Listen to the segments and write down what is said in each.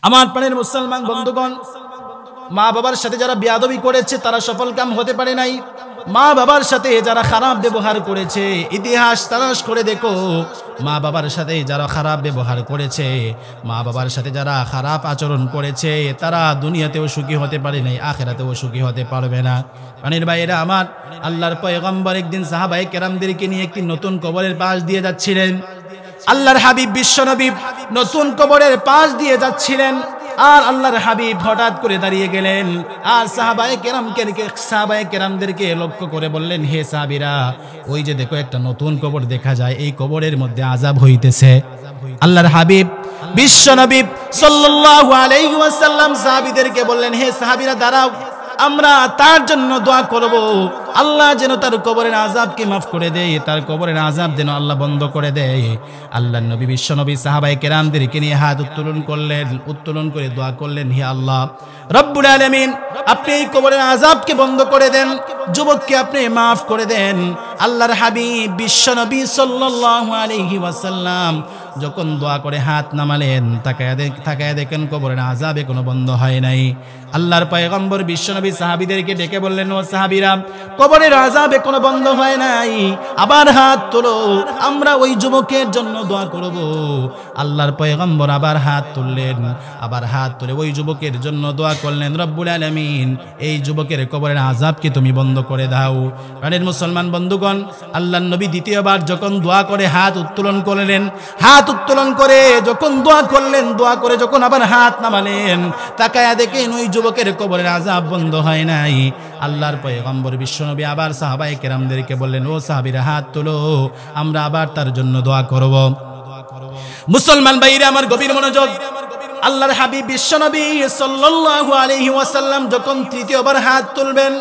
আমার প্রাণের মুসলমান বন্ধুগণ, মা বাবার সাথে যারা বেয়াদবি করেছে তারা সফলকাম হতে পারে নাই। মা বাবার সাথে যারা খারাপ ব্যবহার করেছে, ইতিহাস তালাশ করে দেখো, মা বাবার সাথে যারা খারাপ ব্যবহার করেছে, মা বাবার সাথে যারা খারাপ আচরণ করেছে, তারা দুনিয়াতেও সুখী হতে পারে নাই, আখিরাতেও সুখী হতে পারবে না। প্রাণের ভাইয়েরা আমার, আল্লাহর পয়গম্বর একদিন সাহাবায়ে কেরামদেরকে নিয়ে একটি নতুন কবরের পাশ দিয়ে যাচ্ছিলেন। আল্লাহর হাবিব বিশ্বনবী নতুন কবরের পাশ দিয়ে যাচ্ছিলেন, আর আল্লাহর হাবিব হঠাৎ করে দাঁড়িয়ে গেলেন, আর সাহাবায়ে কেরামদেরকে লক্ষ্য করে বললেন, হে সাহাবীরা, ওই যে দেখো একটা নতুন কবর দেখা যায়, এই কবরের মধ্যে আযাব হইতেছে। আল্লাহর হাবিব বিশ্বনবী সাল্লাল্লাহু আলাইহি ওয়াসাল্লাম সাহাবীদেরকে বললেন, হে সাহাবীরা দাঁড়াও, আমরা তার জন্য দোয়া করব, আল্লাহ যেন তার কবরের আযাবকে মাফ করে দেয়, তার কবরের আযাব যেন আল্লাহ বন্ধ করে দেয়। আল্লাহর নবী বিশ্বনবী সাহাবায়ে কেরামদেরকে নিয়ে হাত উত্তোলন করে দোয়া করলেন, হে আল্লাহ রব্বুল আলামিন, আপনি এই কবরের আযাবকে বন্ধ করে দেন, যুবককে আপনি মাফ করে দেন। আল্লাহর হাবিব বিশ্বনবী সাল্লাল্লাহু আলাইহি ওয়াসাল্লাম যখন দোয়া করে হাত নামালেন, তাকায়া দেখেন কবরের আযাবে কোনো বন্ধ হয় নাই। আল্লাহর পয়গম্বর বিশ্বনবী সাহাবীদেরকে ডেকে বললেন, ও সাহাবীরা, কবরের আযাবে কোনো বন্ধ হয় নাই, আবার হাত তোলো, আমরা ওই যুবকের জন্য দোয়া করব। আল্লাহর পয়গম্বর আবার হাত তুললেন, আবার হাত তুলে ওই যুবকের জন্য দোয়া করলেন, রব্বুল আলামিন, এই যুবকের কবরের আযাবকে তুমি বন্ধ করে দাও। প্রাণের মুসলমান বন্ধুগণ, আল্লাহর নবী দ্বিতীয়বার যখন দোয়া করে হাত উত্তোলন করলেন, হাত উত্তোলন করে যখন দোয়া করলেন, দোয়া করে যখন আবার হাত নামালেন, তাকায়া দেখেন ওই যুবকের কবরের আযাব বন্ধ হয় নাই। আল্লাহর পয়গম্বর বিশ্বনবী আবার সাহাবায়ে কেরামদেরকে বললেন, ও সাহাবীরা হাত তোলো, আমরা আবার তার জন্য দোয়া করব। মুসলমান ভাইরা আমার, গভীর মনোযোগ। আল্লাহর হাবিব বিশ্বনবী সাল্লাল্লাহু আলাইহি ওয়াসাল্লাম যখন তৃতীয়বার হাত তুলবেন,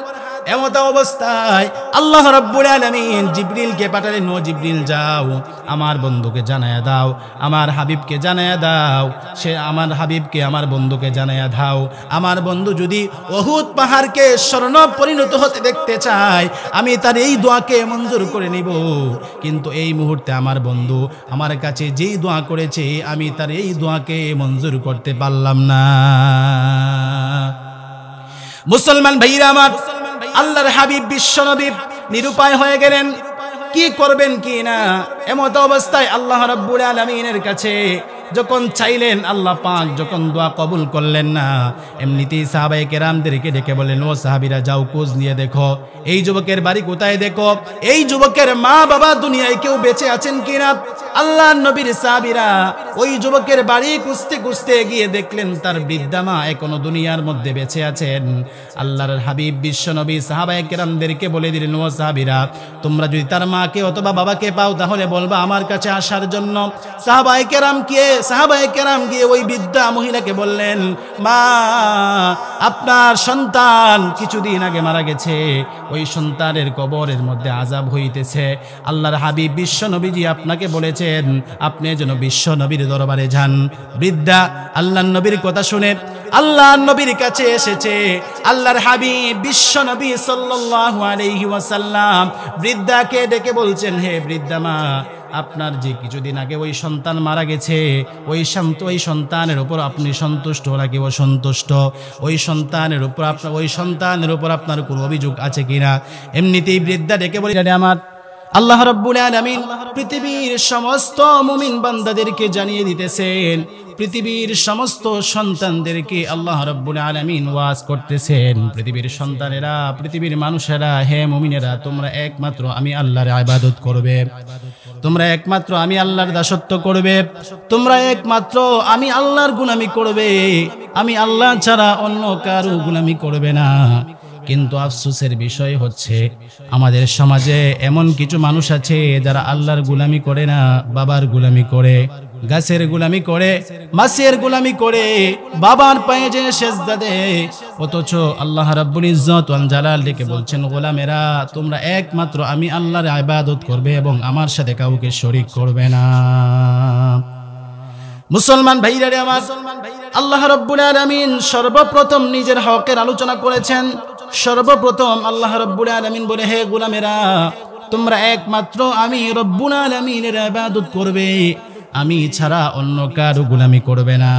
এমত অবস্থায় আল্লাহ রাব্বুল আলামিন জিবরিলকে পাঠালেন, ও জিবরিল যাও, আমার বন্ধুকে জানায়া দাও, আমার হাবিবকে জানায়া দাও, সে আমার হাবিবকে আমার বন্ধুকে জানায়া দাও, আমার বন্ধু যদি উহুদ পাহাড়কে স্বর্ণ পরিণত হতে দেখতে চায়, আমি তার এই দোয়াকে মঞ্জুর করে নিব। কিন্তু এই মুহূর্তে আমার বন্ধু আমার কাছে যেই দোয়া করেছে, আমি তার এই দোয়াকে মঞ্জুর করতে পারলাম না। মুসলমান ভাইরা আমার, আল্লাহর হাবিব বিশ্বনবী নিরুপায় হয়ে গেলেন, কি করবেন কি না। এমত অবস্থায় আল্লাহ রাব্বুল আলামিনের কাছে যখন চাইলেন, আল্লাহ পাক যখন দোয়া কবুল করলেন না, এমনিতেই সাহাবায়ে কেরামদেরকে ডেকে বললেন, ও সাহাবীরা যাও, খোঁজ নিয়ে দেখো এই যুবকের বাড়ি কোথায়, দেখো এই যুবকের মা বাবা দুনিয়ায় কেউ বেঁচে আছেন কিনা। আল্লাহর নবীর সাহাবীরা ওই যুবকের বাড়ি খুঁজতে খুঁজতে গিয়ে দেখলেন তার বৃদ্ধা মা এখনো দুনিয়ার মধ্যে বেঁচে আছেন। আল্লাহর হাবিব বিশ্বনবী সাহাবায়ে কেরামদেরকে বলে দিলেন, ও সাহাবীরা, তোমরা যদি তার মাকে অথবা বাবাকে পাও তাহলে বলবা আমার কাছে আসার জন্য। সাহাবায়ে কেরাম গিয়ে ওই বৃদ্ধা মহিলাকে বললেন, মা, আপনার সন্তান কিছুদিন আগে মারা গেছে, ওই সন্তানের কবরের মধ্যে আযাব হইতেছে। আল্লাহর হাবিব বিশ্বনবীজি আপনাকে বলেছেন আপনি যেন বিশ্বনবীর দরবারে যান। বৃদ্ধা আল্লাহর নবীর কথা শুনে আল্লাহর নবীর কাছে এসেছে। আল্লাহর হাবিব বিশ্বনবী সাল্লাল্লাহু আলাইহি ওয়াসাল্লাম বৃদ্ধাকে ডেকে বলছেন, হে বৃদ্ধা মা, আপনার যে কিছুদিন আগে ওই সন্তান মারা গেছে, ওই সন্তানের উপর আপনি সন্তুষ্ট নাকি অসন্তুষ্ট? ওই সন্তানের উপর আপনার কোনো অভিযোগ আছে কিনা? এমনিতেই বৃদ্ধা ডেকে বলে, আমার আল্লাহ রাব্বুল আলামিন পৃথিবীর সমস্ত মুমিন বান্দাদেরকে জানিয়ে দিতেছেন, পৃথিবীর সমস্ত সন্তানদেরকে আল্লাহ রাব্বুল আলামিন ওয়াজ করতেছেন, পৃথিবীর সন্তানেরা, পৃথিবীর মানুষেরা, হে মুমিনেরা, তোমরা একমাত্র আমি আল্লাহর ইবাদত করবে, তোমরা একমাত্র আমি আল্লাহর দাসত্ব করবে, তোমরা একমাত্র আমি আল্লাহর গুলামি করবে, আমি আল্লাহ ছাড়া অন্য কারো গুলামি করবে না। কিন্তু আফসোসের বিষয় হচ্ছে আমাদের সমাজে এমন কিছু মানুষ আছে যারা আল্লাহর গুলামি করে না, বাবার গুলামি করে, গাছের গুলামি করে, মাছের গুলামি করে, বাবার পায়ে যে সেজদা দেয়। অথচ আল্লাহ রাব্বুল ইজ্জত ওয়াল জালাল ডেকে বলছেন, গোলামেরা, তোমরা একমাত্র আমি আল্লাহর ইবাদত করবে এবং আমার সাথে কাউকে শরীক করবে না। মুসলমান ভাইরা রে আমার, আল্লাহ রাব্বুল আলামিন সর্বপ্রথম নিজের হকের আলোচনা করেছেন। সর্বপ্রথম আল্লাহ রাব্বুল আলামিন বলে, হে গোলামেরা, তোমরা একমাত্র আমি রব্বুল আলামিনের ইবাদত করবে, আমি ছাড়া অন্য কারো গোলামি করবে না।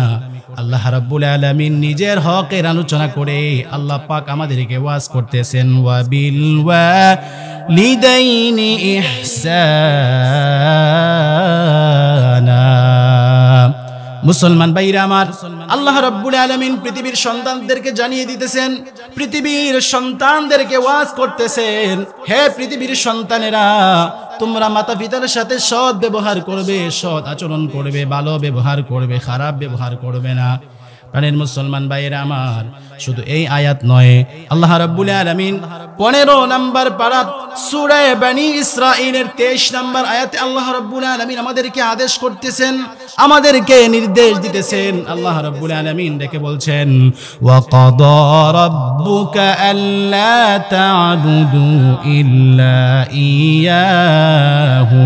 আল্লাহ রাব্বুল আলামিন নিজের হকের আলোচনা করে আল্লাহ পাক আমাদেরকে ওয়াজ করতেছেন, ওয়া বিল ওয়ালিদাইনি ইহসানা। মুসলমান ভাইরা আমার, আল্লাহ রাব্বুল আলামিন পৃথিবীর সন্তানদেরকে জানিয়ে দিতেছেন, পৃথিবীর সন্তানদেরকে ওয়াজ করতেছেন, হে পৃথিবীর সন্তানেরা, তোমরা মাতা পিতার সাথে সৎ ব্যবহার করবে, সৎ আচরণ করবে, ভালো ব্যবহার করবে, খারাপ ব্যবহার করবে না। প্রাণের মুসলমান ভাইরা আমার, শুধু এই আয়াত নয়, আল্লাহ রাব্বুল আলামিন 15 নম্বর পারা সূরা বনী ইসরাঈলের 23 নম্বর আয়াতে আল্লাহ রাব্বুল আলামিন আমাদেরকে আদেশ করতেছেন, আমাদেরকে নির্দেশ দিতেছেন। আল্লাহ রাব্বুল আলামিন ডেকে বলছেন, ওয়া কাদা রাব্বুকা আল্লা তা'বুদু ইল্লা ইয়াহু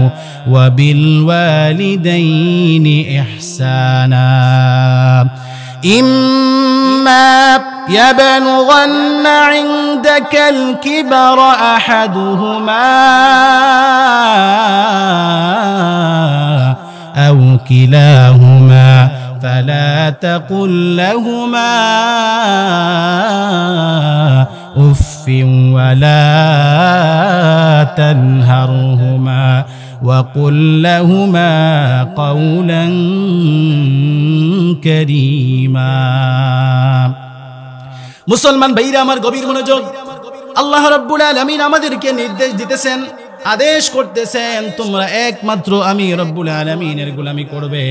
ওয়া বিল ওয়ালিদাইনি ইহসানা। إما يبلغن عندك الكبر أحدهما أو كلاهما فلا تقل لهما أف ولا تنهرهما وقل لهما قولا كريما। মুসলমান ভাইরা আমার, গভীর মনোযোগ। আল্লাহ রাব্বুল আলামিন আমাদেরকে নির্দেশ দিতেছেন, আদেশ করতেছেন, তোমরা একমাত্র আমি রব্বুল আলামিনের গোলামি করবে,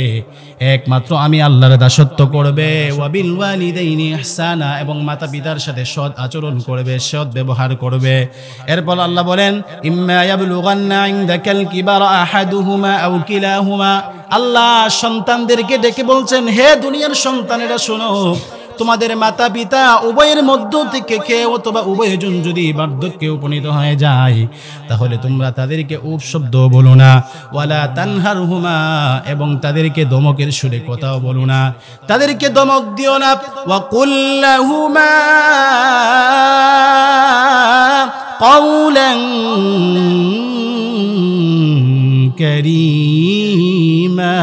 একমাত্র আমি আল্লাহর দাসত্ব করবে, ওয়া বিল ওয়ালিদাইনি ইহসানা, এবং মাতা পিতার সাথে সৎ আচরণ করবে, সৎ ব্যবহার করবে। এরপর আল্লাহ বলেন, ইম্মা ইয়াবলুগান্না ইনদাকাল কিবারা আহাদুহুমা আও কিলাহুমা। আল্লাহ সন্তানদেরকে ডেকে বলছেন, হে দুনিয়ার সন্তানেরা শোনো, তোমাদের মাতা পিতা উভয়ের মধ্য থেকে কেউ অথবা উভয়জন যদি বার্ধক্যে উপনীত হয়ে যায়, তাহলে তোমরা তাদেরকে উপ শব্দ বলো না, ওয়ালা তানহারহুমা, এবং তাদেরকে দমকের সুরে কথাও বলো না, তাদেরকে দমক দিও না। ওয়া কুল লাহুমা কাওলান কারীমা।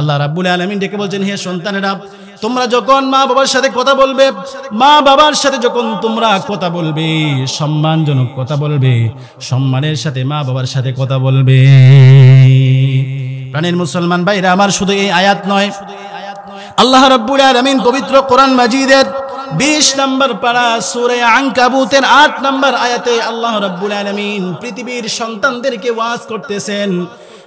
আল্লাহ রাব্বুল আলামিন ডেকে বলছেন, হে সন্তানেরা, তোমরা যখন মা বাবার সাথে কথা বলবে, মা বাবার সাথে যখন তোমরা কথা বলবে, সম্মানজনক কথা বলবে, সম্মানের সাথে মা বাবার সাথে কথা বলবে। প্রাণের মুসলমান ভাইরা আমার, শুধু এই আয়াত নয়, আল্লাহ রাব্বুল আলামিন পবিত্র কোরআন মাজিদের 20 নম্বর পারা সূরা আনকাবুতের 8 নম্বর আয়াতে আল্লাহ রাব্বুল আলামিন পৃথিবীর সন্তানদেরকে ওয়াজ করতেছেন,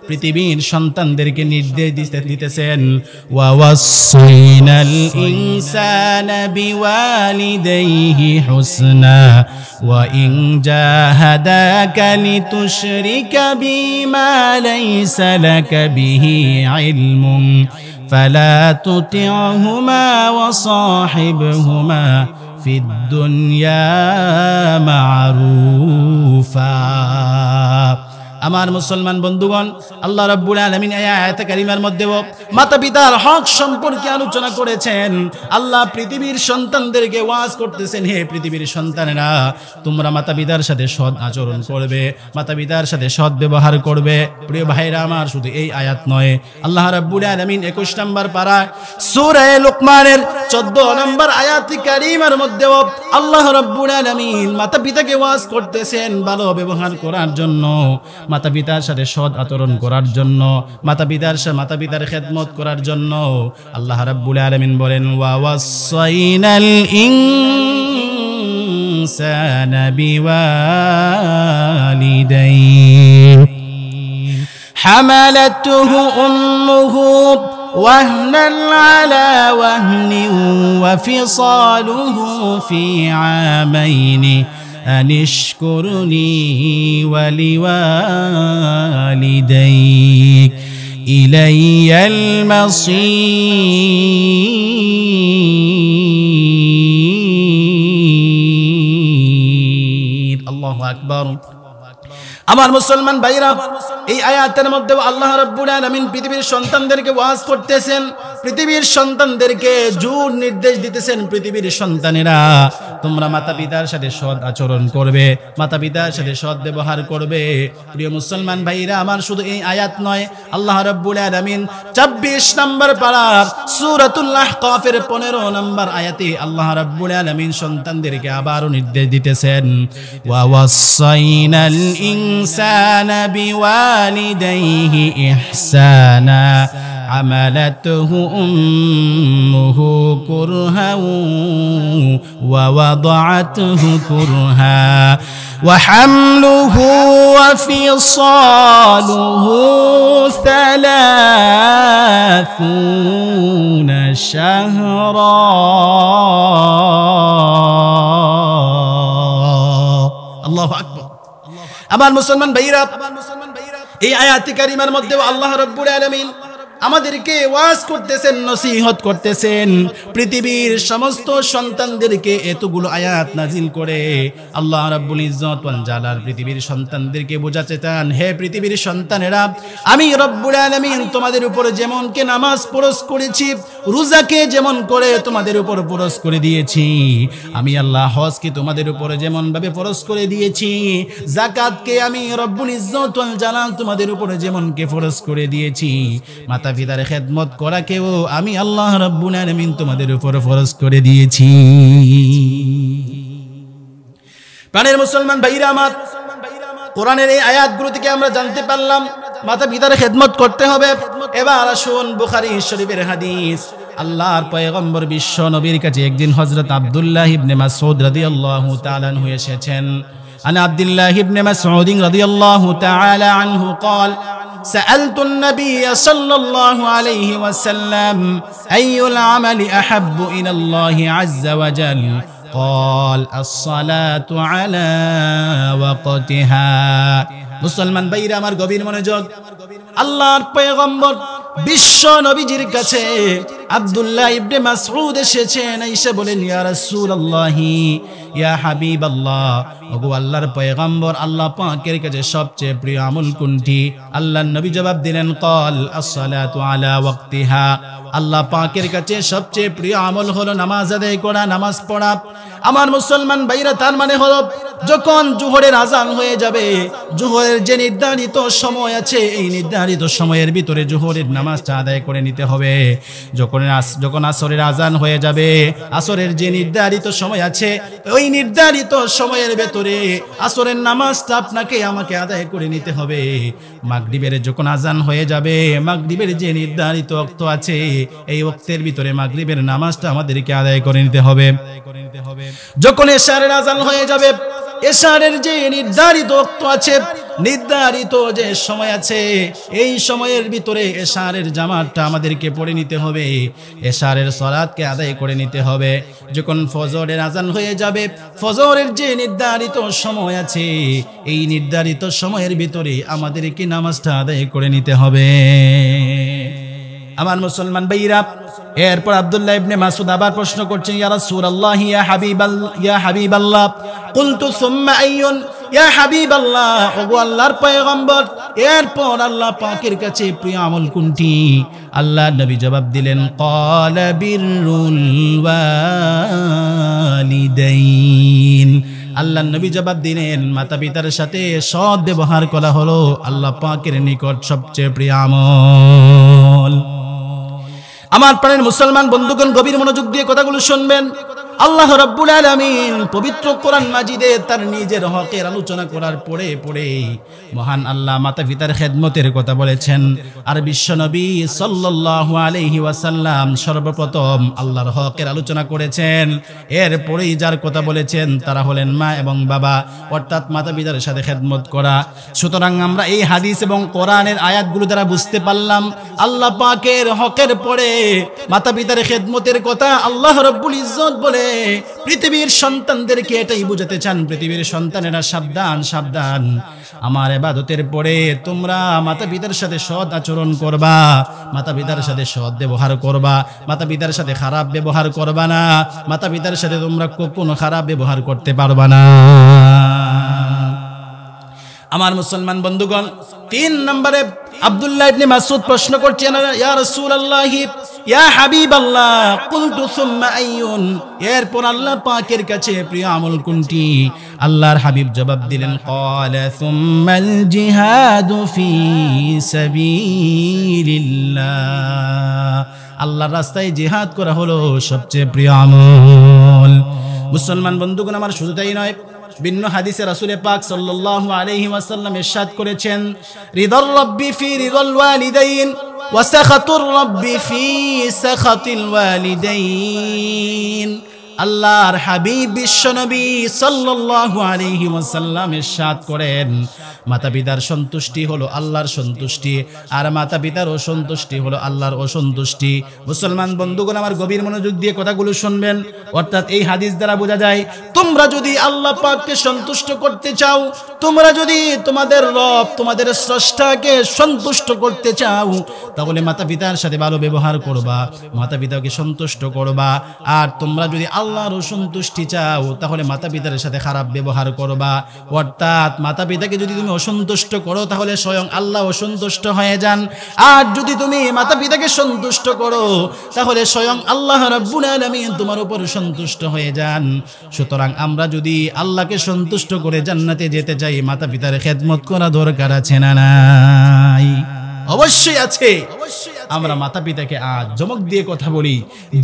পৃথিবীর সন্তানদেরকে নির্দেশ দিতেছেন, ওয়া ওয়াসাইনাল ইনসানা বিওয়ালিদাইহি হুসনা ওয়া ইন জাহাদাকা লিতুশরিকা বিমা লাইসা লাকা বিহি ইলমুন ফালা তুতি'হুমা ওয়া সাহিবহুমা ফিদ দুনিয়া মা'রুফা। আমার মুসলমান বন্ধুগণ, আল্লাহ রাব্বুল আলামিন এই আয়াতে কারিমার মধ্যে মাতা পিতার হক সম্পর্কে আলোচনা করেছেন। আল্লাহ পৃথিবীর সন্তানদেরকে ওয়াজ করতেছেন, হে পৃথিবীর সন্তানেরা, তোমরা মাতা পিতার সাথে সৎ আচরণ করবে, মাতা পিতার সাথে সৎ ব্যবহার করবে। প্রিয় ভাইরা আমার, শুধু এই আয়াত নয়, আল্লাহ রাব্বুল আলামিন 21 নম্বর পারা সূরা লুকমানের 14 নম্বর আয়াতে কারিমার মধ্যে আল্লাহ রাব্বুল আলামিন মাতা পিতাকে ওয়াজ করতেছেন ভালো ব্যবহার করার জন্য, মাতা পিতার সাথে সৎ আচরণ করার জন্য, মাতা পিতার খেদমত করার জন্য। আল্লাহ রাব্বুল আলামিন বলেন, ওয়া ওয়াসাইনাল ইনসানা বিওয়ালিদাইহি হামালাতুহু উম্মুহু ওয়াহনান আলা ওয়াহনিন ওয়া ফিসালুহু ফি আমাইনি أن اشكر لي ولوالديك إلي المصير। الله أكبر। আমার মুসলমান ভাইরা, এই আয়াতের মধ্যে আল্লাহ রাব্বুল আলামিন পৃথিবীর সন্তানদেরকে ওয়াজ করতেছেন, পৃথিবীর সন্তানদেরকে জোর নির্দেশ দিতেছেন, পৃথিবীর সন্তানেরা তোমরা মাতা পিতার সাথে সৎ আচরণ করবে, মাতা পিতার সাথে সৎ ব্যবহার করবে। প্রিয় মুসলমান ভাইরা আমার, শুধু এই আয়াত নয়, আল্লাহ রাব্বুল আলামিন ২৪ নম্বর পারার সূরাতুল আহকাফের ১৫ নম্বর আয়াতে আল্লাহ রাব্বুল আলামিন সন্তানদেরকে আবারও নির্দেশ দিতেছেন, ওয়া ওয়াসাইনাল ইনসানা বিওয়ালিদাইহি ইহসানা হামালাতুহু উম্মুহু কুরহান ওয়া ওয়াদাআতুহু কুরহা ওয়া হামলুহু ওয়া ফিসালুহু ৩০ শাহরা। আল্লাহু আকবার। আমার মুসলমান ভাইরা, এই আয়াতে কারিমার মধ্যে আল্লাহ রাব্বুল আলামিন আমাদেরকে ওয়াজ করতেছেন, নসিহত করতেছেন। পৃথিবীর সমস্ত সন্তানদেরকে এতগুলো আয়াত নাজিল করে আল্লাহ রাব্বুল ইজ্জত ওয়াল জালাল পৃথিবীর সন্তানদেরকে বোঝাতে চান, হে পৃথিবীর সন্তানেরা, আমি রব্বুল আলামিন তোমাদের উপর যেমন কে নামাজ ফরজ করেছি, রোজাকে যেমন করে তোমাদের উপর ফরজ করে দিয়েছি, আমি আল্লাহ হজকে তোমাদের উপর যেমন ভাবে ফরজ করে দিয়েছি, যাকাতকে আমি রব্বুল ইজ্জত ওয়াল জালাল তোমাদের উপর যেমন কে ফরজ করে দিয়েছি, মাতা পিতার খেদমত করাকেও আমি আল্লাহ রাব্বুল আলামিন তোমাদের উপর ফরজ করে দিয়েছি। প্রাণের মুসলমান ভাইরা আমার, কোরআনের এই আয়াতগুলো থেকে আমরা জানতে পারলাম মাতা পিতার খেদমত করতে হবে। এবার আসুন বুখারী শরীফের হাদিস, আল্লাহর পয়গম্বর বিশ্ব নবীর কাছে একদিন হযরত আব্দুল্লাহ ইবনে মাসউদ রাদিয়াল্লাহু তাআলা আনহু এসেছেন। আন আব্দুল্লাহ ইবনে মাসউদ রাদিয়াল্লাহু তাআলা আনহু قال سألت النبي صلى الله عليه وسلم أي العمل أحب إلى الله عز وجل قال الصلاة على وقتها। মুসলমান ভাইরা আমার, গভীর মনোযোগ। আল্লাহর পয়গম্বর বিশ্ব নবীজির কাছে আব্দুল্লাহ ইবনে মাসউদ এসেছেন, এসে বলেন, ইয়া রাসূলুল্লাহ, ইয়া হাবিবাল্লাহ, ওগো আল্লাহর পয়গম্বর, আল্লাহ পাকের কাছে সবচেয়ে প্রিয় আমল কোনটি? আল্লাহর নবী জবাব দিলেন, ক্বাল আস-সালাতু আলা ওয়াক্তিহা। আল্লাহ পাকের কাছে সবচেয়ে প্রিয় আমল হলো নামাজ আদায় করা, নামাজ পড়া। আমার মুসলমান ভাইরা, তার মানে হলো যখন জোহরের আজান হয়ে যাবে, জোহরের যে নির্ধারিত সময় আছে, এই নির্ধারিত সময়ের ভিতরে জোহরের নামাজটা আদায় করে নিতে হবে। যখন আসরের আজান হয়ে যাবে, আসরের যে নির্ধারিত সময় আছে, ওই নির্ধারিত সময়ের ভেতরে আসরের নামাজটা আপনাকে আমাকে আদায় করে নিতে হবে। মাগরিবের যখন আজান হয়ে যাবে, মাগরিবের যে নির্ধারিত ওয়াক্ত আছে, এই ওয়াক্তের ভিতরে মাগরিবের নামাজটা আমাদেরকে আদায় করে নিতে হবে। যখন এশারের আজান হয়ে যাবে, এশারের যে নির্ধারিত ওয়াক্ত আছে, নির্ধারিত যে সময় আছে, এই সময়ের ভিতরে এশারের জামাতটা আমাদেরকে পড়ে নিতে হবে, এশারের সালাতকে আদায় করে নিতে হবে। যখন ফজরের আজান হয়ে যাবে, ফজরের যে নির্ধারিত সময় আছে, এই নির্ধারিত সময়ের ভিতরে আমাদেরকে নামাজটা আদায় করে নিতে হবে। আমার মুসলমান ভাইরা, এরপর আব্দুল্লাহ ইবনে মাসউদ আবার প্রশ্ন করছেন, ইয়া রাসূলুল্লাহ, ইয়া হাবিবাল্লাহ, কুলতু সুম্মা আইয়ুন, ইয়া হাবিবাল্লাহ, ওগো আল্লাহর পয়গম্বর, এরপর আল্লাহ পাকের কাছে প্রিয় আমল কোনটি? আল্লাহ নবী জবাব দিলেন, ক্বালা বিররুল ওয়ালিদাইন। আল্লাহ নবী জবাব দিলেন, মাতা পিতার সাথে সৎ ব্যবহার করা হলো আল্লাহ পাকের নিকট সবচেয়ে প্রিয় আমল। আমার প্রাণের মুসলমান বন্ধুগণ, গভীর মনোযোগ দিয়ে কথাগুলো শুনবেন। আল্লাহ রাব্বুল আলামিন পবিত্র কোরআন মাজিদে তার নিজের হকের আলোচনা করার পরে পরে মহান আল্লাহ মাতা পিতার খেদমতের কথা বলেছেন। আর বিশ্ব নবী সাল্লাল্লাহু আলাইহি ওয়াসাল্লাম সর্বপ্রথম আল্লাহর হকের আলোচনা করেছেন। এরপরেই যার কথা বলেছেন তারা হলেন মা এবং বাবা, অর্থাৎ মাতা পিতার সাথে খেদমত করা। সুতরাং আমরা এই হাদিস এবং কোরআনের আয়াতগুলো দ্বারা বুঝতে পারলাম আল্লাহ পাকের হকের পরে মাতা পিতার খেদমতের কথা আল্লাহ রাব্বুল ইজ্জত বলে পৃথিবীর সন্তানদেরকে এটাই বুঝাতে চান, পৃথিবীর সন্তানেরা সাবধান সাবধান, আমার ইবাদতের পরে তোমরা মাতা পিতার সাথে সৎ আচরণ করবা, মাতা পিতার সাথে সৎ ব্যবহার করবা, মাতা পিতার সাথে খারাপ ব্যবহার করবা না, মাতা পিতার সাথে তোমরা কখনো খারাপ ব্যবহার করতে পারবা না। আমার মুসলমান বন্ধুগণ, 3 নম্বরে আব্দুল্লাহ ইবনে মাসউদ প্রশ্ন করছেন, ইয়া রাসূলুল্লাহ ইয়া হাবিবাল্লাহ কুলতু সুম্মা আইয়ুন, এরপর আল্লাহ পাকের কাছে প্রিয় আমল কোনটি? আল্লাহর হাবিব জবাব দিলেন, ক্বালা সুম্মাল জিহাদু ফি সাবিলিল্লাহ, আল্লাহর রাস্তায় জিহাদ করা হলো সবচেয়ে প্রিয় আমল। মুসলমান বন্ধুগণ আমার, শুধু তাই নয়, ভিন্ন হাদিসে রাসূল পাক সাল্লাল্লাহু আলাইহি ওয়াসাল্লাম ইরশাদ করেছেন, রিদার রাব্বি ফি রিদাল ওয়ালিদাইন ওয়া সাখাতুর রাব্বি ফি সাখাতিল ওয়ালিদাইন। আল্লাহর হাবিব বিশ্বনবী সাল্লাল্লাহু আলাইহি ওয়াসাল্লাম ইরশাদ করেন, মাতা-পিতার সন্তুষ্টি হলো আল্লাহর সন্তুষ্টি, আর মাতা-পিতার অসন্তুষ্টি হলো আল্লাহর অসন্তুষ্টি। মুসলমান বন্ধুগণ আমার, গভীর মনোযোগ দিয়ে কথাগুলো শুনবেন। অর্থাৎ এই হাদিস দ্বারা বোঝা যায়, তোমরা যদি আল্লাহ পাককে সন্তুষ্ট করতে চাও, তোমরা যদি তোমাদের রব, তোমাদের স্রষ্টাকে সন্তুষ্ট করতে চাও, তাহলে মাতা-পিতার সাথে ভালো ব্যবহার করবা, মাতা-পিতাকে সন্তুষ্ট করবা। আর তোমরা যদি আল্লাহর অসন্তুষ্টি চাও, তাহলে মাতা-পিতার সাথে খারাপ ব্যবহার করবা। অর্থাৎ মাতা-পিতাকে যদি তুমি অসন্তুষ্ট করো, তাহলে স্বয়ং আল্লাহ অসন্তুষ্ট হয়ে যান। আর যদি তুমি মাতা-পিতাকে সন্তুষ্ট করো, তাহলে স্বয়ং আল্লাহ রাব্বুল আলামিন তোমার উপর সন্তুষ্ট হয়ে যান। সুতরাং আমরা যদি আল্লাহকে সন্তুষ্ট করে জান্নাতে যেতে চাই, মাতা-পিতার খেদমত করা দরকার আছে না নাই? অবশ্যই আছে। আমরা মাতা-পিতাকে আজ জমক দিয়ে কথা বলি,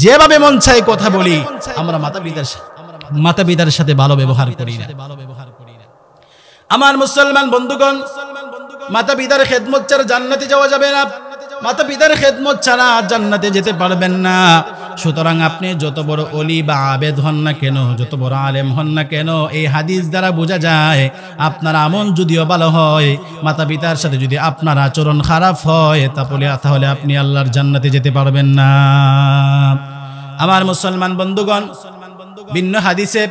যেভাবে মন চায় কথা বলি, আমরা মাতা-পিতার সাথে ভালো ব্যবহার করি না। আমার মুসলমান বন্ধুগণ, মাতা-পিতার খেদমত ছাড়া জান্নাতে যাওয়া যাবে না, মাতা-পিতার খেদমত ছাড়া জান্নাতে যেতে পারবেন না। সুতরাং আপনি যত বড় ওলি বা আবেদ হন না কেন, যত বড় আলেম হন না কেন, এই হাদিস দ্বারা বোঝা যায় আপনার আমল যদিও ভালো হয়, মাতা-পিতার সাথে যদি আপনার আচরণ খারাপ হয়, তাহলে আপনি আল্লাহর জান্নাতে যেতে পারবেন না। আমার মুসলমান বন্ধুগণ, ভিন্ন হাদিসে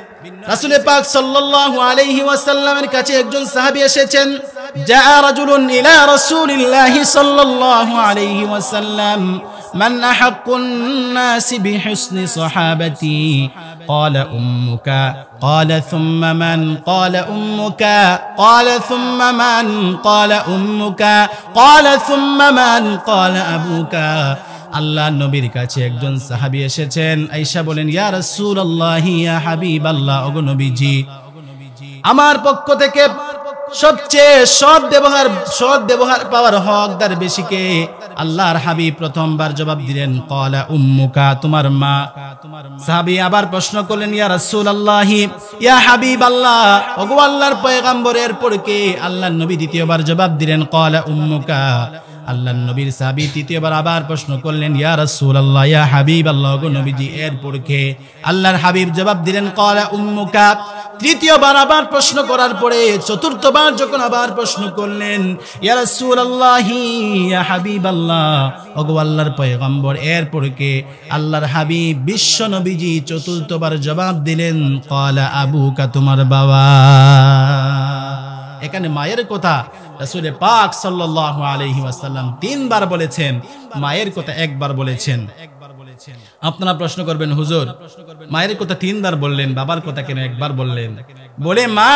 রাসূল পাক সাল্লাল্লাহু আলাইহি ওয়াসাল্লামের কাছে একজন সাহাবী এসেছেন। জাআ রাজুলুন ইলা রাসূলিল্লাহি সাল্লাল্লাহু আলাইহি ওয়াসাল্লাম, মান আহাক্কুন নাসি বিহুসনি সাহাবাতি? ক্বালা উম্মুকা। ক্বালা সুম্মা মান? ক্বালা উম্মুকা। ক্বালা সুম্মা মান? ক্বালা উম্মুকা। ক্বালা সুম্মা মান? ক্বালা আবুকা। আল্লাহ নবীর কাছে একজন সাহাবী এসেছেন, আয়েশা বলেন, ইয়া রাসূলুল্লাহ, ইয়া হাবিবাল্লাহ, ওগো নবীজি, আমার পক্ষ থেকে সবচেয়ে সৎ ব্যবহার পাওয়ার হকদার বেশি কে? আল্লাহর হাবিব প্রথমবার জবাব দিলেন, ক্বালা উম্মুকা, তোমার মা। সাহাবী আবার প্রশ্ন করলেন, ইয়া রাসূলুল্লাহ, ইয়া হাবিবাল্লাহ, ওগো আল্লাহর পয়গম্বর, এরপর কে? আল্লাহর নবী দ্বিতীয়বার জবাব দিলেন, ক্বালা উম্মুকা। আল্লাহর নবীর সাহাবী তৃতীয়বার আবার প্রশ্ন করলেন, ইয়া রাসূলুল্লাহ, ইয়া হাবিবাল্লাহ, ওগো নবীজি, এরপর কে? আল্লাহর হাবিব জবাব দিলেন, ক্বালা উম্মুকা। তৃতীয়বার আবার প্রশ্ন করার পরে চতুর্থবার যখন আবার প্রশ্ন করলেন, ইয়া রাসূলুল্লাহ, ইয়া হাবিবাল্লাহ, ওগো আল্লাহর পয়গম্বর, এরপর কে? আল্লাহর হাবিব বিশ্ব নবীজি চতুর্থবার জবাব দিলেন, ক্বালা আবুকা, তোমার বাবা। এখানে মায়ের কথা রাসূল পাক সাল্লাল্লাহু আলাইহি ওয়াসাল্লাম 3 বার বলেছেন, মায়ের কথা একবার বলেছেন। আপনারা প্রশ্ন করবেন, হুজুর, মায়ের কথা 3 বার বললেন, বাবার কথা কেন একবার বললেন? বলে, মা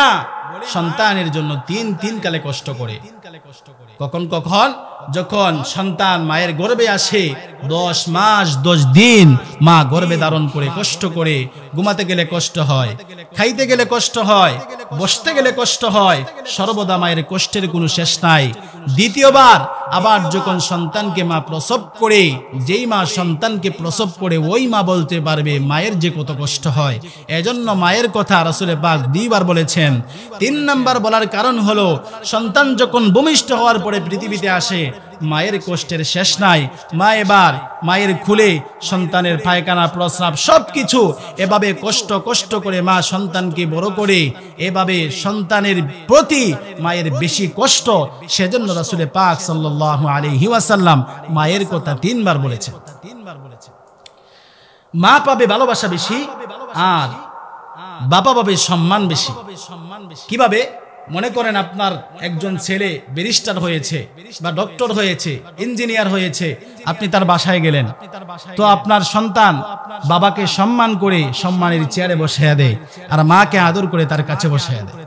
সন্তানের জন্য 3 কালে কষ্ট করে। কখন? যখন সন্তান মায়ের গর্ভে আসে, 10 মাস 10 দিন মা গর্ভে ধারণ করে কষ্ট করে, ঘুমাতে গেলে কষ্ট হয়, খাইতে গেলে কষ্ট হয়, বসতে গেলে কষ্ট হয়, সর্বদা মায়ের কষ্টের কোনো শেষ নাই। দ্বিতীয়বার আবার যখন সন্তানকে মা প্রসব করে, যেই মা সন্তানকে প্রসব করে, ওই মা বলতে পারবে মায়ের যে কত কষ্ট হয়। এজন্য মায়ের কথা রাসূল পাক 2 বার বলেছেন। 3 নাম্বার বলার কারণ হলো, সন্তান যখন ভূমিষ্ঠ হওয়ার পরে পৃথিবীতে আসে, মায়ের কষ্টের শেষ নাই। মা এবার মায়ের খুলে সন্তানের পায়খানা, প্রস্রাব সবকিছু এভাবে কষ্ট করে মা সন্তানকে বড় করে, এভাবে সন্তানের প্রতি মায়ের বেশি কষ্ট। সেজন্য রাসূল পাক সাল্লাল্লাহু আলাইহি ওয়াসাল্লাম মায়ের কথা 3 বার বলেছেন। মা পাবে ভালোবাসা বেশি, আর বাবা পাবে সম্মান বেশি। কিভাবে? মনে করেন আপনার একজন ছেলে ব্যারিস্টার হয়েছে বা ডক্টর হয়েছে, ইঞ্জিনিয়ার হয়েছে, আপনি তার বাসায় গেলেন, তো আপনার সন্তান বাবাকে সম্মান করে সম্মানের চেয়ারে বসাইয়া দেয়, আর মাকে আদর করে তার কাছে বসাইয়া দেয়।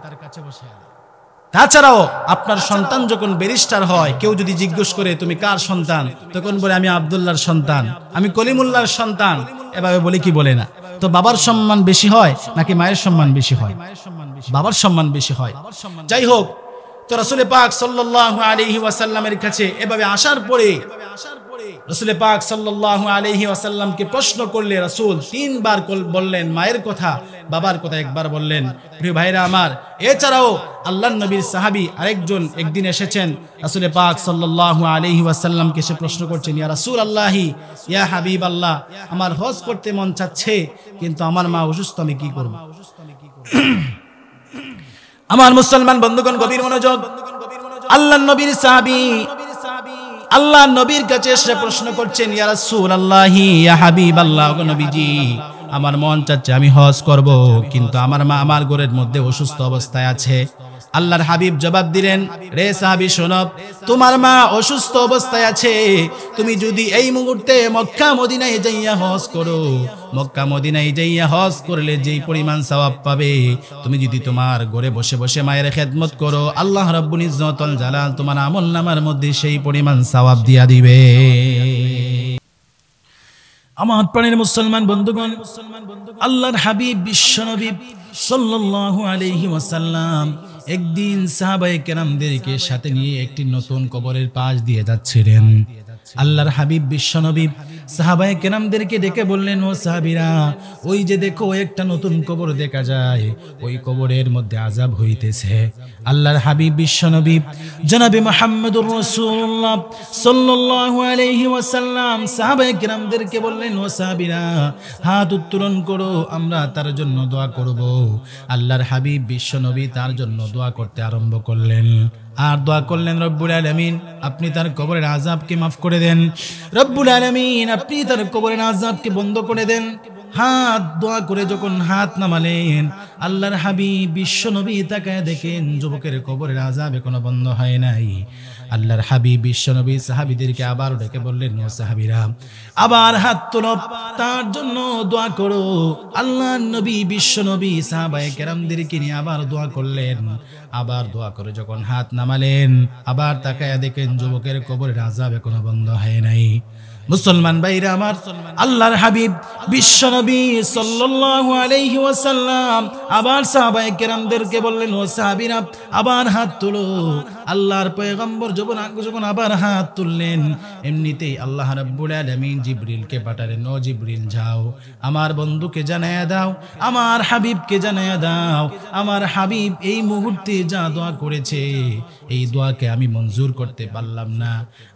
তাছাড়াও আপনার সন্তান যখন ব্যারিস্টার হয়, কেউ যদি জিজ্ঞেস করে তুমি কার সন্তান, তখন বলে আমি আব্দুল্লাহর সন্তান, আমি কলিমুল্লাহর সন্তান, এভাবে বলি কি বলে না? তো বাবার সম্মান বেশি হয় নাকি মায়ের সম্মান বেশি হয়? বাবার সম্মান বেশি হয়। যাই হোক, তো রাসূল পাক সাল্লাল্লাহু আলাইহি ওয়াসাল্লামের কাছে এভাবে আসার পরে রাসূল পাক সাল্লাল্লাহু আলাইহি ওয়াসাল্লামকে প্রশ্ন করলে রাসূল তিনবার বললেন মায়ের কথা, বাবার কথা একবার বললেন। প্রিয় ভাইরা আমার, এছাড়াও আল্লাহর নবীর সাহাবী আরেকজন একদিন এসেছেন রাসূল পাক সাল্লাল্লাহু আলাইহি ওয়াসাল্লামকে, সে প্রশ্ন করছেন, ইয়া রাসূলুল্লাহি, ইয়া হাবিবাল্লাহ, আমার হজ করতে মন চাচ্ছে কিন্তু আমার মা অসুস্থ, আমি কি করব? আমার মুসলমান বন্ধুগণ, গভীর মনোযোগ। আল্লাহর নবীর সাহাবী আল্লাহর নবীর কাছে এসে প্রশ্ন করছেন, ইয়া রাসূলুল্লাহি, ইয়া হাবিবাল্লাহ, ওগো নবীজি, আমার মন চাচ্ছে আমি হজ করব, কিন্তু আমার মা আমার ঘরের মধ্যে অসুস্থ অবস্থায় আছে। আল্লাহর হাবিব জবাব দিলেন, রে সাহাবী শোনো, তোমার মা অসুস্থ অবস্থায় আছে, তুমি যদি এই মুহূর্তে মক্কা মদিনায় যাইয়া হজ করো, মক্কা মদিনায় যাইয়া হজ করলে যেই পরিমাণ সওয়াব পাবে, তুমি যদি তোমার ঘরে বসে বসে মায়ের খেদমত করো, আল্লাহ রাব্বুল ইজ্জত ওয়াল জালাল তোমার আমলনামার মধ্যে সেই পরিমাণ সওয়াব দিয়া দিবে। আমার প্রাণের মুসলমান বন্ধুগণ, আল্লাহর হাবিব বিশ্বনবী সাল্লাল্লাহু আলাইহি ওয়াসাল্লাম একদিন সাহাবায়ে কেরামদেরকে সাথে নিয়ে একটি নতুন কবরের পাশ দিয়ে যাচ্ছিলেন। আল্লাহর হাবিব বিশ্বনবী সাহাবায়ে কেরামদেরকে ডেকে বললেন, ও সাহাবীরা, ওই যে দেখো একটা নতুন কবর দেখা যায়, ওই কবরের মধ্যে আযাব হইতেছে। আল্লাহর হাবিব বিশ্বনবী জনাবে মুহাম্মদুর রাসূলুল্লাহ সাল্লাল্লাহু আলাইহি ওয়াসাল্লাম সাহাবায়ে কেরামদেরকে বললেন, ও সাহাবীরা, হাত উত্তোলন করো, আমরা তার জন্য দোয়া করব। আল্লাহর হাবিব বিশ্বনবী তার জন্য দোয়া করতে আরম্ভ করলেন। আর দোয়া করলেন, রব্বুল আলামিন আপনি তার কবরের আযাবকে মাফ করে দেন, রব্বুল আলামিন আপনি তার কবরের আযাবকে বন্ধ করে দেন। হাত দোয়া করে যখন হাত নামালেন, আল্লাহর হাবিব বিশ্বনবী তাকায় দেখেন যুবকের কবরের আযাব এখনো বন্ধ হয় নাই। আল্লাহর হাবিব বিশ্বনবী সাহাবীদেরকে আবার ডেকে বললেন, ও সাহাবীরা, আবার হাত তোলো, তার জন্য দোয়া করো। আল্লাহর নবী বিশ্বনবী সাহাবায়ে কেরামদেরকে নিয়ে আবার দোয়া করলেন। আবার দোয়া করে যখন হাত নামালেন, আবার তাকায় দেখেন যুবকের কবরের আযাব এখনো বন্ধ হয় নাই। মুসলমান ভাইরা আমার, আল্লাহর হাবিব বিশ্বনবী সাল্লাল্লাহু আলাইহি ওয়াসাল্লাম আবার সাহাবায়ে কেরামদেরকে বললেন, ও সাহাবীরা আবার হাত তুলো। আল্লাহর পয়গম্বর যখন আবার হাত তুললেন, এমনিতেই আল্লাহ রাব্বুল আলামিন জিবরিলকে পাঠালেন, ও জিবরিল যাও, আমার বন্ধুকে জানায়া দাও, আমার হাবিবকে জানায়া দাও, আমার হাবিব এই মুহূর্তে যা দোয়া করেছে এই দোয়াকে আমি মঞ্জুর করতে পারলাম না।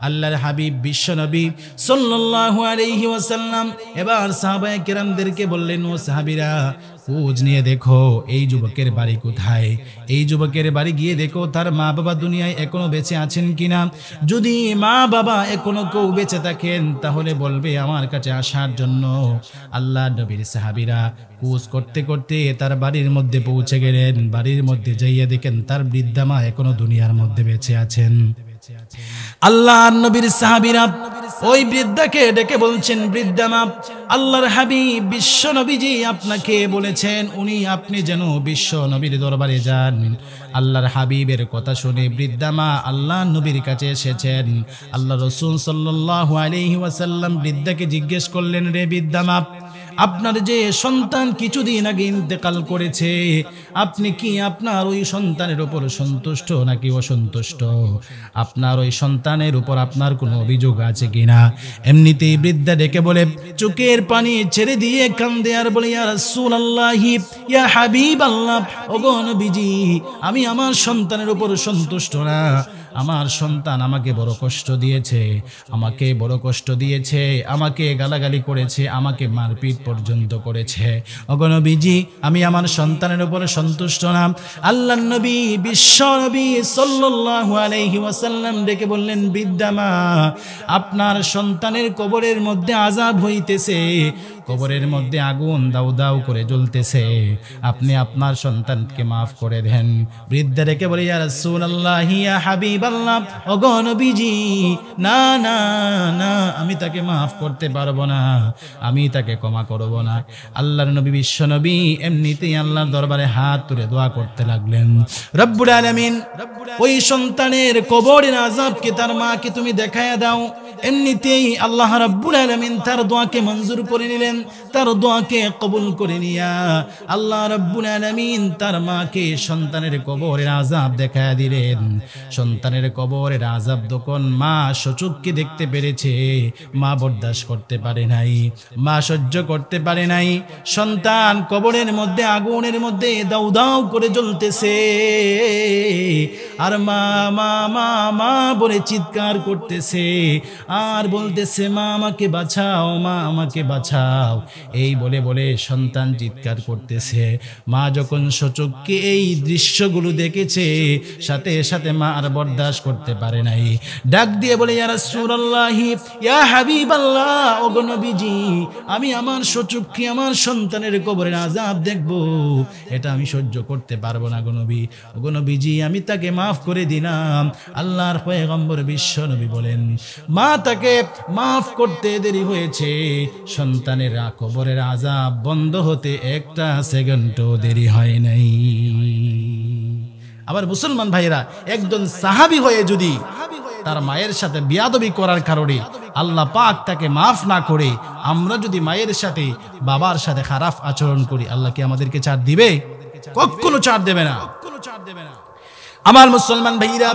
আল্লাহর হাবিব বিশ্বনবী সাল্লাল্লাহু আলাইহি ওয়াসাল্লাম এবার সাহাবায়ে কেরামদেরকে বললেন, ও সাহাবীরা খোঁজ নিয়ে দেখো এই যুবকের বাড়ি কোথায়, এই যুবকের বাড়ি গিয়ে দেখো তার মা বাবা দুনিয়ায় এখনো বেঁচে আছেন কিনা। যদি মা বাবা এখনো কেউ বেঁচে থাকেন তাহলে বলবে আমার কাছে আসার জন্য। আল্লাহর নবীর সাহাবীরা খোঁজ করতে করতে তার বাড়ির মধ্যে পৌঁছে গেলেন। বাড়ির মধ্যে যাইয়া দেখেন তার বৃদ্ধা মা এখনো দুনিয়ার মধ্যে বেঁচে আছেন। আল্লাহর নবীর সাহাবীরা ওই বৃদ্ধাকে ডেকে বলছেন, বৃদ্ধা মা, আল্লাহর হাবিব বিশ্ব নবীজি আপনাকে বলেছেন আপনি যেন বিশ্ব নবীর দরবারে যান। আল্লাহর হাবিবের কথা শুনে বৃদ্ধা মা আল্লাহর নবীর কাছে এসেছেন। আল্লাহ রাসূল সাল্লাল্লাহু আলাইহি ওয়াসাল্লাম বৃদ্ধাকে জিজ্ঞেস করলেন, রে বৃদ্ধা মা, আপনার যে সন্তান কিছুদিন আগে ইন্তেকাল করেছে, আপনি কি আপনার ওই সন্তানের উপর সন্তুষ্ট নাকি অসন্তুষ্ট? আপনার ওই সন্তানের উপর আপনার কোনো অভিযোগ আছে কিনা? এমনিতেই বৃদ্ধা ডেকে বলে, চোখের পানি ছেড়ে দিয়ে কান্দে আর বলে, ইয়া রাসূলুল্লাহি, ইয়া হাবিবাল্লাহ, ওগো নবীজি, আমি আমার সন্তানের উপর সন্তুষ্ট না। আমার সন্তান আমাকে বড় কষ্ট দিয়েছে, আমাকে গালাগালি করেছে, আমাকে মারপিট পর্যন্ত করেছে। ওগো নবীজি, আমি আমার সন্তানের উপর সন্তুষ্ট না। আল্লাহর নবী বিশ্ব নবী সাল্লাল্লাহু আলাইহি ওয়াসাল্লাম ডেকে বললেন, বৃদ্ধা মা, আপনার সন্তানের কবরের মধ্যে আযাব হইতেছে, কবরের মধ্যে আগুন দাউ দাউ করে জ্বলতেছে, আপনি আপনার সন্তানকে মাফ করে দেন। বৃদ্ধা রেখে বলে, ইয়া রাসূলুল্লাহ, ইয়া হাবিবাল্লাহ, ওগো নবীজি, না না না, আমি তাকে মাফ করতে পারবো না, আমি তাকে ক্ষমা করব না। আল্লাহর নবী, বিশ্ব নবী এমনিতেই আল্লাহর দরবারে হাত তুলে দোয়া করতে লাগলেন, রব্বুল আলামিন, ওই সন্তানের কবরের আযাবকে তার মাকে তুমি দেখায়া দাও। এমনিতেই আল্লাহ রাব্বুল আলামিন তার দোয়াকে মঞ্জুর করে নিলেন, তার দোয়াকে কবুল করে নিয়া আল্লাহ রাব্বুল আলামিন তার মাকে সন্তানের কবরের আযাব দেখায়া দিলেন। সন্তানের কবরের আযাব যখন মা সচক্ষে দেখতে পেরেছে, মা বরদাস্ত করতে পারে নাই, মা সহ্য করতে পারে নাই। সন্তান কবরের মধ্যে আগুনের মধ্যে দাউ দাউ করে জ্বলতেছে, আর মা মা মা মা বলে চিৎকার করতেছে আর বলতেছে, মা আমাকে বাঁচাও, মা আমাকে বাঁচাও, এই বলে বলে সন্তান চিৎকার করতেছে। মা যখন সচক্ষে এই দৃশ্যগুলো দেখেছে, সাথে সাথে মা আর বরদাস্ত করতে পারে নাই, ডাক দিয়ে বলে, ইয়া রাসূলুল্লাহ, ইয়া হাবিবাল্লাহ, ওগো নবীজি, আমি আমার সচক্ষে আমার সন্তানের কবরের আযাব দেখব, এটা আমি সহ্য করতে পারবো না গো নবী। ওগো নবীজি, আমি তাকে মাফ করে দিলাম। আল্লাহর পয়গম্বর বিশ্ব নবী বলেন, মা তাকে মাফ করতে দেরি হয়েছে, সন্তানের কবরের আযাব বন্ধ হতে একটা সেকেন্ডও দেরি হয় নাই। আবার মুসলমান ভাইরা, একজন সাহাবী হয়ে যদি তার মায়ের সাথে বিয়াদবি করার কারণে আল্লাহ পাক তাকে মাফ না করে, আমরা যদি মায়ের সাথে বাবার সাথে খারাপ আচরণ করি, আল্লাহ কি আমাদেরকে ছাড় দিবে? কখনো ছাড় দেবে না। আমার মুসলমান ভাইরা,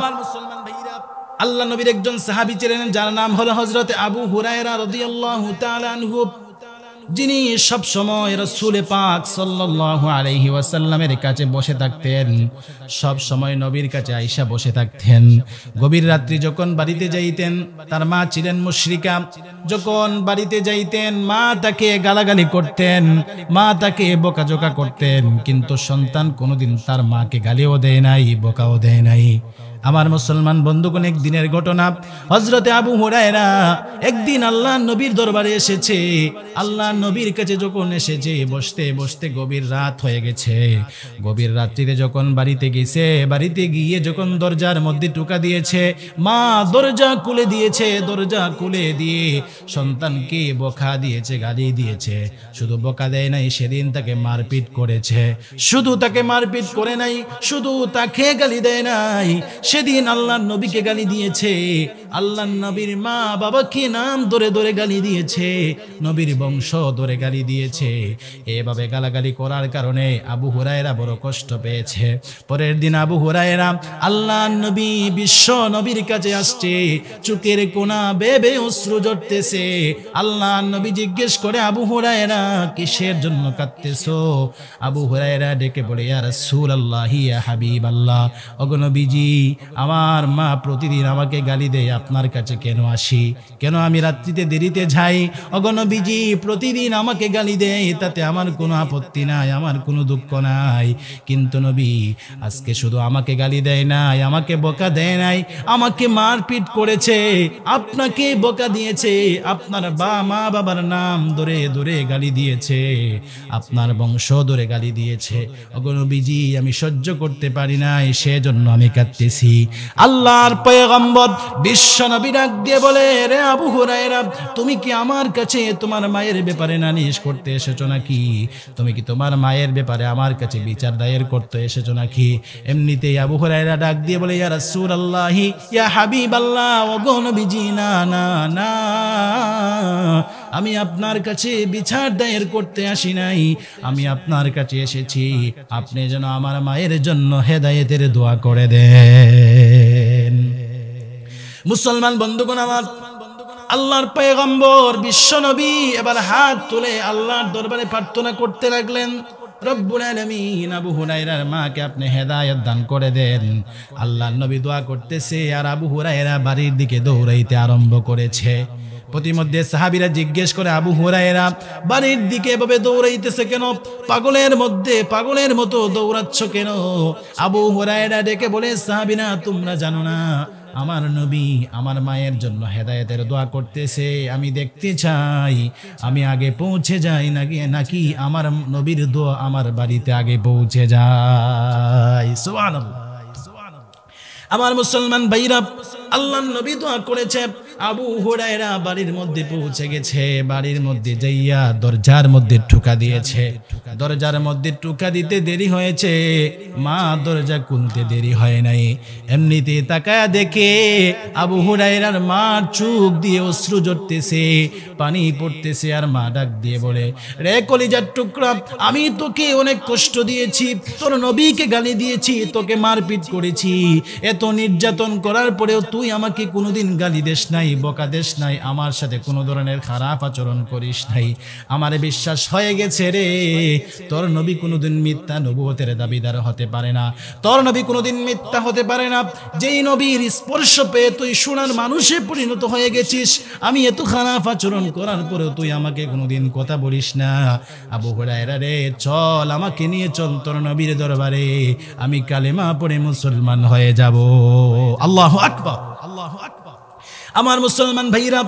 আল্লাহ নবীর একজন সাহাবী ছিলেন, যার নাম হলো হযরত আবু হুরায়রা রাদিয়াল্লাহু তাআলা আনহু, যিনি সব সময় রাসূল পাক সাল্লাল্লাহু আলাইহি ওয়াসাল্লামের কাছে বসে থাকতেন, সব সময় নবীর কাছে আয়েশা বসে থাকতেন। গভীর রাত্রি যখন বাড়িতে যাইতেন, তার মা ছিলেন মুশরিকা, যখন বাড়িতে যাইতেন মা তাকে গালাগালি করতেন, মা তাকে বকাঝকা করতেন, কিন্তু সন্তান কোনোদিন তার মাকে গালিও দেয় নাই, বকাও দেয় নাই। আমার মুসলমান বন্ধুগণ, একদিনের ঘটনা, হযরতে আবু হুরায়রা একদিন আল্লাহর নবীর দরবারে এসেছে। আল্লাহর নবীর কাছে যখন এসেছে, বসতে বসতে গভীর রাত হয়ে গেছে। গভীর রাত্রিতে যখন বাড়িতে গেছে, বাড়িতে গিয়ে যখন দরজার মধ্যে টোকা দিয়েছে, মা দরজা খুলে দিয়েছে। দরজা খুলে দিয়ে সন্তানকে বকা দিয়েছে, গালি দিয়েছে। শুধু বকা দেয় নাই, সেদিন তাকে মারপিট করেছে। শুধু তাকে মারপিট করে নাই, শুধু তাকে গালি দেয় নাই, সেদিন আল্লাহর নবীকে গালি দিয়েছে, আল্লাহর নবীর মা বাবাকে নাম ধরে ধরে গালি দিয়েছে, নবীর বংশ ধরে গালি দিয়েছে। এভাবে গালাগালি করার কারণে আবু হুরায়রা বড় কষ্ট পেয়েছে। পরের দিন আবু হুরায়রা আল্লাহর নবী বিশ্ব নবীর কাছে আসছে, চোখের কোনা বেবে অশ্রু ঝরতেছে। আল্লাহর নবী জিজ্ঞেস করে, আবু হুরায়রা কিসের জন্য কাঁদতেছো? আবু হুরায়রা ডেকে বলে, ইয়া রাসূলুল্লাহ, ইয়া হাবিবাল্লাহ, ওগো নবীজি, আমার মা প্রতিদিন আমাকে গালি দেয়, আপনার কাছে কেন আসি, কেন আমি রাত্রিতে দেরিতে যাই? ওগো নবীজি, প্রতিদিন আমাকে গালি দেয়, তাতে আমার কোনো আপত্তি নাই, আমার কোনো দুঃখ নাই, কিন্তু নবী আজকে শুধু আমাকে গালি দেয় নাই, আমাকে বকা দেয় নাই, আমাকে মারপিট করেছে, আপনাকে বকা দিয়েছে, আপনার মা বাবার নাম ধরে ধরে গালি দিয়েছে, আপনার বংশ ধরে গালি দিয়েছে। ওগো নবীজি, আমি সহ্য করতে পারি নাই, সেজন্য আমি কাঁদতেছি। আল্লাহর পয়গম্বর বিশ্ব নবী ডাক দিয়ে বলে, রে আবু হুরায়রা, তুমি কি আমার কাছে তোমার মায়ের ব্যাপারে নালিশ করতে এসেছো নাকি? তুমি কি তোমার মায়ের ব্যাপারে আমার কাছে বিচার দায়ের করতে এসেছো নাকি? এমনিতেই আবু হুরায়রা ডাক দিয়ে বলে, ইয়া রাসূলুল্লাহ, ইয়া হাবিবাল্লাহ, ওগো নবীজি, না না না, আমি আপনার কাছে বিচার দায়ের করতে আসি নাই, আমি আপনার কাছে এসেছি আপনি যেন আমার মায়ের জন্য হেদায়েতের দোয়া করে দেন। মুসলমান বন্ধুগণ আমার, আল্লাহর পয়গম্বর বিশ্ব নবী এবার হাত তুলে আল্লাহর দরবারে প্রার্থনা করতে লাগলেন, রব্বুল আলামিন, আবু হুরায়রার মাকে আপনি হেদায়েত দান করে দেন। আল্লাহর নবী দোয়া করতেছে, আর আবু হুরায়রা বাড়ির দিকে দৌড়াইতে আরম্ভ করেছে। প্রতিমধ্যে সাহাবীরা জিজ্ঞেস করে, আবু হুরায়রা বাড়ির দিকে এভাবে দৌড়াইতেছে কেন? পাগলের মতো দৌড়াচ্ছ কেন? আবু হুরায়রা ডেকে বলে, সাহাবীরা তোমরা জানো না, আমার নবী আমার মায়ের জন্য হেদায়েতের দোয়া করতেছে, আমি দেখতে চাই আমি আগে পৌঁছে যাই নাকি আমার নবীর দোয়া আমার বাড়িতে আগে পৌঁছে যায়। সুবহানাল্লাহ। আমার মুসলমান ভাইরা, আল্লাহর নবী দোয়া করেছে, আবু হুরায়রা বাড়ির মধ্যে পৌঁছে গেছে, বাড়ির মধ্যে যাইয়া দরজার মধ্যে ঠুকা দিয়েছে, দরজার মধ্যে ঠুকা দিতে দেরি হয়েছে, মা দরজা খুলতে দেরি হয় নাই। এমনিতে তাকায়া দেখে আবু হুরায়রার মার চোখ দিয়ে অশ্রু ঝরতেছে, পানি পড়তেছে, আর মা ডাক দিয়ে বলে, রে কলিজার টুকরা, আমি তোকে অনেক কষ্ট দিয়েছি, তোর নবীকে গালি দিয়েছি, তোকে মারপিট করেছি, এত নির্যাতন করার পরেও তুই আমাকে কোনোদিন গালি দেশ নাই, বকা দেশ নাই, আমার সাথে কোনো ধরনের খারাপ আচরণ করিস নাই। আমার বিশ্বাস হয়ে গেছে রে, তোর নবী কোনোদিন মিথ্যা নবুয়তের দাবিদার হতে পারে না, তোর নবী কোনোদিন মিথ্যা হতে পারে না। যেই নবীর স্পর্শ পেয়ে তুই সোনার মানুষে পরিণত হয়ে গেছিস, আমি এত খারাপ আচরণ করার পরেও তুই আমাকে কোনোদিন কথা বলিস না। আবু হুরায়রা রে, চল আমাকে নিয়ে চল তোর নবীর দরবারে, আমি কালেমা পড়ে মুসলমান হয়ে যাব। আল্লাহু আকবার, আল্লাহু আকবার। আমার মুসলমান ভাইরা,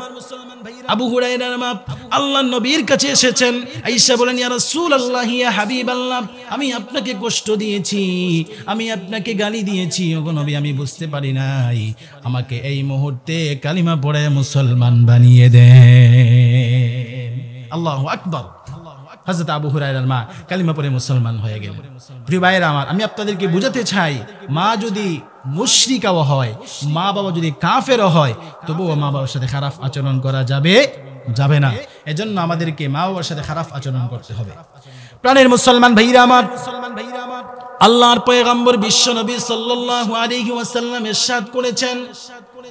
আবু হুরায়রার মা আল্লাহর নবীর কাছে এসেছেন, আয়েশা বলেন, ইয়া রাসূলুল্লাহ, ইয়া হাবিবাল্লাহ, আমি আপনাকে কষ্ট দিয়েছি, আমি আপনাকে গালি দিয়েছি, ওগো নবী আমি বুঝতে পারি নাই, আমাকে এই মুহূর্তে কালিমা পড়ে মুসলমান বানিয়ে দেন। আল্লাহু আকবার। হযরত আবু হুরায়রার মা কালিমা পড়ে মুসলমান হয়ে গেলেন। প্রিয় ভাইরা আমার, আমি আপনাদেরকে বুঝাতে চাই, মা যদি মুশরিকাও হয়, মা বাবা যদি কাফেরও হয়, তবুও মা বাবার সাথে খারাপ আচরণ করা যাবে না। এজন্য আমাদেরকে মা বাবার সাথে খারাপ আচরণ করতে হবে। প্রাণের মুসলমান ভাইরা আমার, আল্লাহর পয়গম্বর বিশ্ব নবী সাল্লাল্লাহু আলাইহি ওয়াসাল্লাম ইরশাদ করেছেন,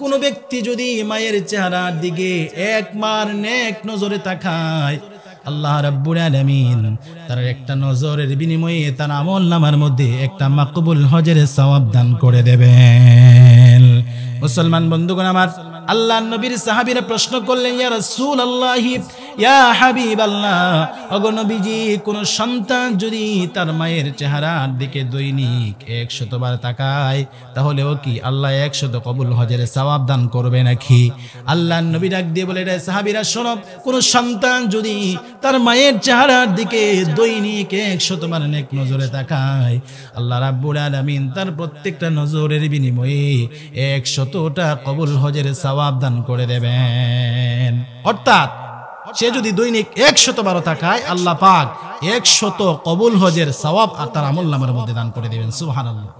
কোন ব্যক্তি যদি মায়ের চেহারার দিকে একবার নেক নজরে তাকায়, আল্লাহ রাব্বুল আলামিন তার একটা নজরের বিনিময়ে তার আমলনামার মধ্যে একটা মাকবুল হজের সওয়াব দান করে দেবেন। মুসলমান বন্ধুগণ আমার, আল্লাহর নবীর সাহাবীরা প্রশ্ন করলেন, ইয়া রাসূলুল্লাহ, ইয়া হাবিবাল্লাহ, ওগো নবীজি, কোন সন্তান যদি তার মায়ের চেহারার দিকে দৈনিক 100 বার তাকায়, তাহলে ও কি আল্লাহ 100 কবুল হজের সওয়াব দান করবে নাকি? আল্লাহর নবী ডাক দিয়ে বলে, রে সাহাবীরা শোনো, কোন সন্তান যদি তার মায়ের চেহারার দিকে দৈনিক 100 বার নেক নজরে তাকায়, আল্লাহ রাব্বুল আলামিন তার প্রত্যেকটা নজরের বিনিময়ে 100টা কবুল হজের সওয়াব দান করে দেবেন। অর্থাৎ সে যদি দৈনিক 100 বার তাকায়, আল্লাহ পাক 100 কবুল হজের সওয়াব আর তার আমলনামার মধ্যে দান করে দেবেন। সুবহানাল্লাহ।